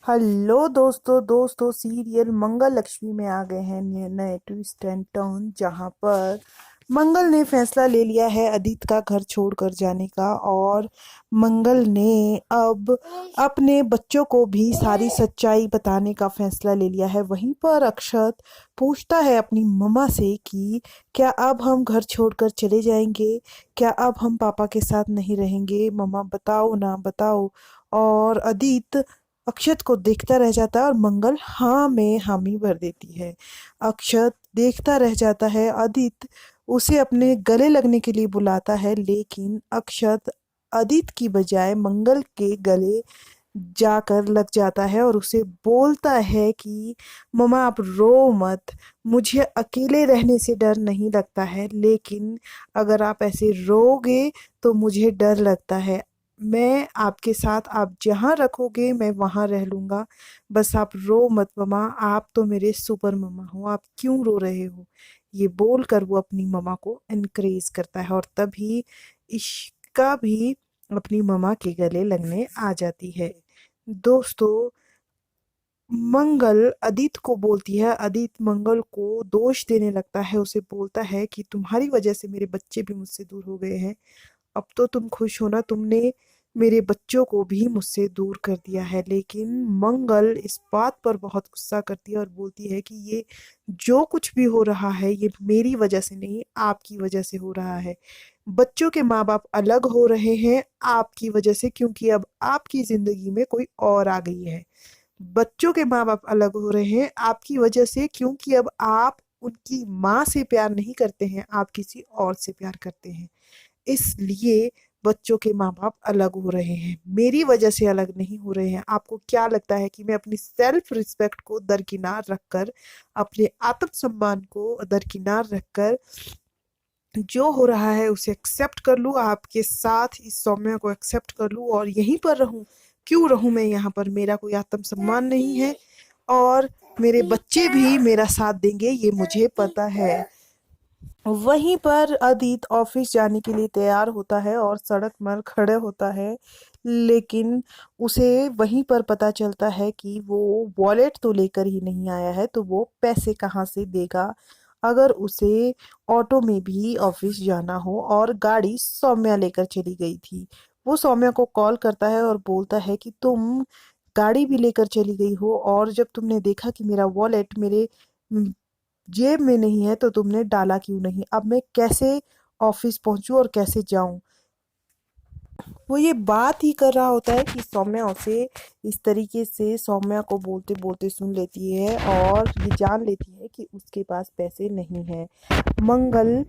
Hello दोस्तों serial मंगल लक्ष्मी में आ गए हैं नए नए ट्विस्ट एंड टर्न, जहां पर मंगल ने फैसला ले लिया है अदित का घर छोड़कर जाने का। और मंगल ने अब अपने बच्चों को भी सारी सच्चाई बताने का फैसला ले लिया है। वहीं पर अक्षत पूछता है अपनी मम्मा से कि क्या अब हम घर छोड़कर चले जाएंगे, क्या अब हम पापा के साथ नहीं रहेंगे, मम्मा बताओ ना बताओ। और अदित अक्षत को देखता रह जाता है और मंगल हाँ में हामी भर देती है। अक्षत देखता रह जाता है। अदित उसे अपने गले लगने के लिए बुलाता है, लेकिन अक्षत अदित की बजाय मंगल के गले जाकर लग जाता है और उसे बोलता है कि मम्मा आप रो मत, मुझे अकेले रहने से डर नहीं लगता है, लेकिन अगर आप ऐसे रोगे तो मुझे डर लगता है। मैं आपके साथ, आप जहाँ रखोगे मैं वहाँ रह लूँगा, बस आप रो मत मम्मा, आप तो मेरे सुपर मम्मा हो, आप क्यों रो रहे हो। ये बोलकर वो अपनी मम्मा को एनकरेज करता है और तभी इश्का भी अपनी मम्मा के गले लगने आ जाती है। दोस्तों, मंगल अदित को बोलती है, अदित मंगल को दोष देने लगता है, उसे बोलता है कि तुम्हारी वजह से मेरे बच्चे भी मुझसे दूर हो गए हैं। अब तो तुम खुश हो ना, तुमने मेरे बच्चों को भी मुझसे दूर कर दिया है। लेकिन मंगल इस बात पर बहुत गुस्सा करती है और बोलती है कि ये जो कुछ भी हो रहा है ये मेरी वजह से नहीं, आपकी वजह से हो रहा है। बच्चों के माँ बाप अलग हो रहे हैं आपकी वजह से, क्योंकि अब आपकी जिंदगी में कोई और आ गई है। बच्चों के माँ बाप अलग हो रहे हैं आपकी वजह से, क्योंकि अब आप उनकी माँ से प्यार नहीं करते हैं, आप किसी और से प्यार करते हैं। इसलिए बच्चों के माँ बाप अलग हो रहे हैं, मेरी वजह से अलग नहीं हो रहे हैं। आपको क्या लगता है कि मैं अपनी सेल्फ रिस्पेक्ट को दरकिनार रखकर, अपने आत्मसम्मान को दरकिनार रखकर जो हो रहा है उसे एक्सेप्ट कर लूँ, आपके साथ इस सौम्य को एक्सेप्ट कर लूँ और यहीं पर रहूँ। क्यों रहूँ मैं यहाँ पर, मेरा कोई आत्मसम्मान नहीं है और मेरे बच्चे भी मेरा साथ देंगे, ये मुझे पता है। वहीं पर अदित ऑफिस जाने के लिए तैयार होता है और सड़क पर खड़े होता है, लेकिन उसे वहीं पर पता चलता है कि वो वॉलेट तो लेकर ही नहीं आया है, तो वो पैसे कहाँ से देगा अगर उसे ऑटो में भी ऑफिस जाना हो। और गाड़ी सौम्या लेकर चली गई थी। वो सौम्या को कॉल करता है और बोलता है कि तुम गाड़ी भी लेकर चली गई हो, और जब तुमने देखा कि मेरा वॉलेट मेरे जेब में नहीं है तो तुमने डाला क्यों नहीं, अब मैं कैसे ऑफिस पहुंचूं और कैसे जाऊं। वो ये बात ही कर रहा होता है कि सौम्या उसे इस तरीके से सौम्या को बोलते बोलते सुन लेती है और ये जान लेती है कि उसके पास पैसे नहीं है। मंगल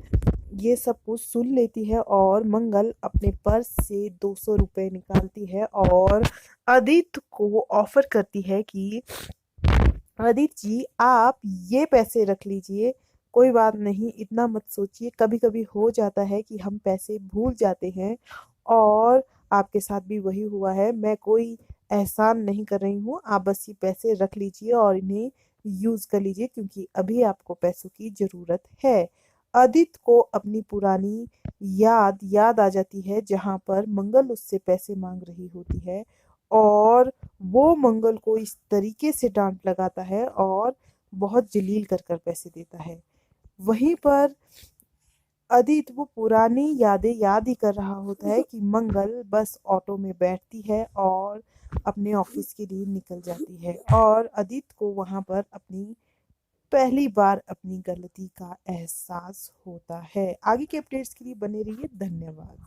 ये सब कुछ सुन लेती है और मंगल अपने पर्स से 200 रुपए निकालती है और आदित्य को ऑफर करती है कि आदित्य जी आप ये पैसे रख लीजिए, कोई बात नहीं, इतना मत सोचिए, कभी कभी हो जाता है कि हम पैसे भूल जाते हैं और आपके साथ भी वही हुआ है। मैं कोई एहसान नहीं कर रही हूँ, आप बस ये पैसे रख लीजिए और इन्हें यूज कर लीजिए, क्योंकि अभी आपको पैसों की जरूरत है। आदित्य को अपनी पुरानी याद याद आ जाती है, जहां पर मंगल उससे पैसे मांग रही होती है और वो मंगल को इस तरीके से डांट लगाता है और बहुत जलील कर कर पैसे देता है। वहीं पर अदित वो पुरानी यादें याद ही कर रहा होता है कि मंगल बस ऑटो में बैठती है और अपने ऑफिस के लिए निकल जाती है और अदित को वहां पर अपनी पहली बार अपनी गलती का एहसास होता है। आगे के अपडेट्स के लिए बने रहिए। धन्यवाद।